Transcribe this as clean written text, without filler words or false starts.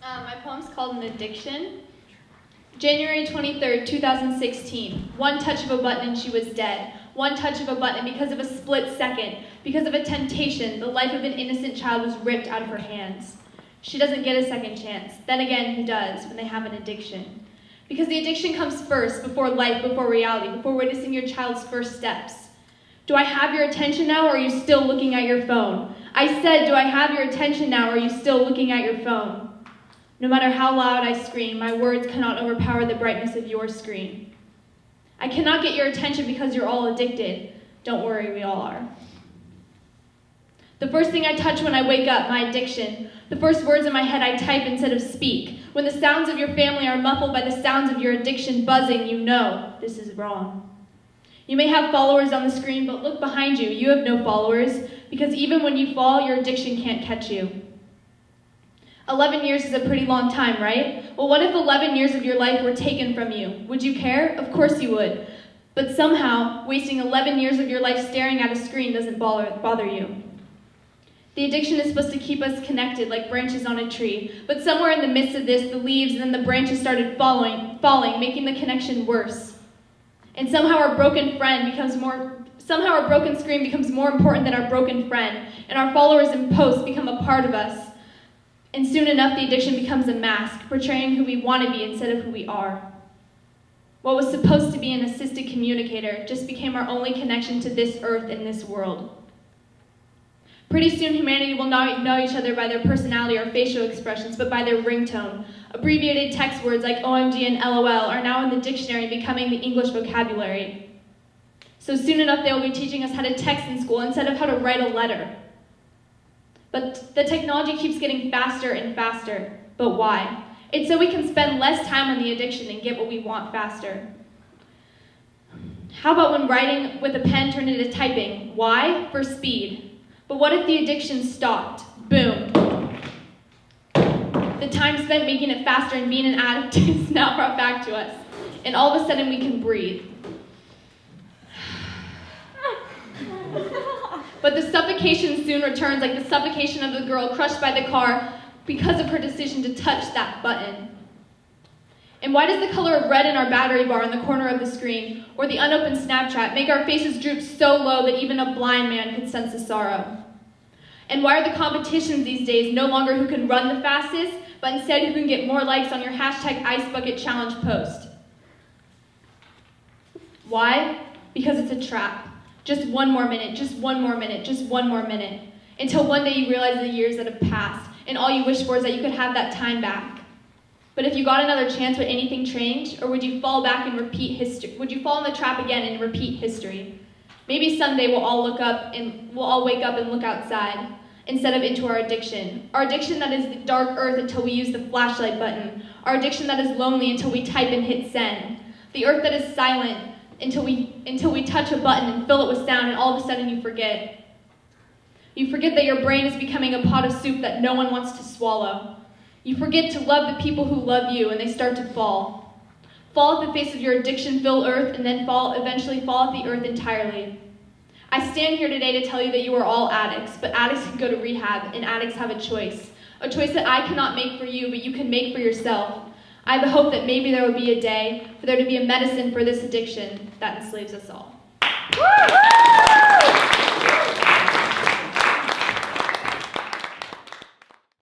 My poem's called An Addiction. January 23rd, 2016. One touch of a button and she was dead. One touch of a button, because of a split second, because of a temptation, the life of an innocent child was ripped out of her hands. She doesn't get a second chance. Then again, who does when they have an addiction? Because the addiction comes first, before life, before reality, before witnessing your child's first steps. Do I have your attention now, or are you still looking at your phone? I said, do I have your attention now, or are you still looking at your phone? No matter how loud I scream, my words cannot overpower the brightness of your screen. I cannot get your attention because you're all addicted. Don't worry, we all are. The first thing I touch when I wake up, my addiction. The first words in my head I type instead of speak. When the sounds of your family are muffled by the sounds of your addiction buzzing, you know this is wrong. You may have followers on the screen, but look behind you. You have no followers, because even when you fall, your addiction can't catch you. 11 years is a pretty long time, right? Well, what if 11 years of your life were taken from you? Would you care? Of course you would. But somehow, wasting 11 years of your life staring at a screen doesn't bother you. The addiction is supposed to keep us connected like branches on a tree, but somewhere in the midst of this, the leaves and then the branches started falling, making the connection worse. And somehow our broken screen becomes more important than our broken friend, and our followers and posts become a part of us. And soon enough, the addiction becomes a mask, portraying who we want to be instead of who we are. What was supposed to be an assisted communicator just became our only connection to this earth and this world. Pretty soon, humanity will not know each other by their personality or facial expressions, but by their ringtone. Abbreviated text words like OMG and LOL are now in the dictionary, becoming the English vocabulary. So soon enough, they will be teaching us how to text in school instead of how to write a letter. But the technology keeps getting faster and faster. But why? It's so we can spend less time on the addiction and get what we want faster. How about when writing with a pen turned into typing? Why? For speed. But what if the addiction stopped? Boom. The time spent making it faster and being an addict is now brought back to us. And all of a sudden we can breathe. But the suffocation soon returns, like the suffocation of the girl crushed by the car because of her decision to touch that button. And why does the color of red in our battery bar in the corner of the screen, or the unopened Snapchat, make our faces droop so low that even a blind man could sense the sorrow? And why are the competitions these days no longer who can run the fastest, but instead who can get more likes on your #IceBucketChallenge post? Why? Because it's a trap. Just one more minute, just one more minute, just one more minute. Until one day you realize the years that have passed, and all you wish for is that you could have that time back. But if you got another chance, would anything change? Or would you fall back and repeat history? Would you fall in the trap again and repeat history? Maybe someday we'll all wake up and look outside, instead of into our addiction. Our addiction that is the dark earth until we use the flashlight button. Our addiction that is lonely until we type and hit send. The earth that is silent until we touch a button and fill it with sound, and all of a sudden you forget. You forget that your brain is becoming a pot of soup that no one wants to swallow. You forget to love the people who love you, and they start to fall. Fall at the face of your addiction-filled earth, and then eventually fall at the earth entirely. I stand here today to tell you that you are all addicts, but addicts can go to rehab, and addicts have a choice that I cannot make for you, but you can make for yourself. I have a hope that maybe there will be a day for there to be a medicine for this addiction that enslaves us all. Woo-hoo!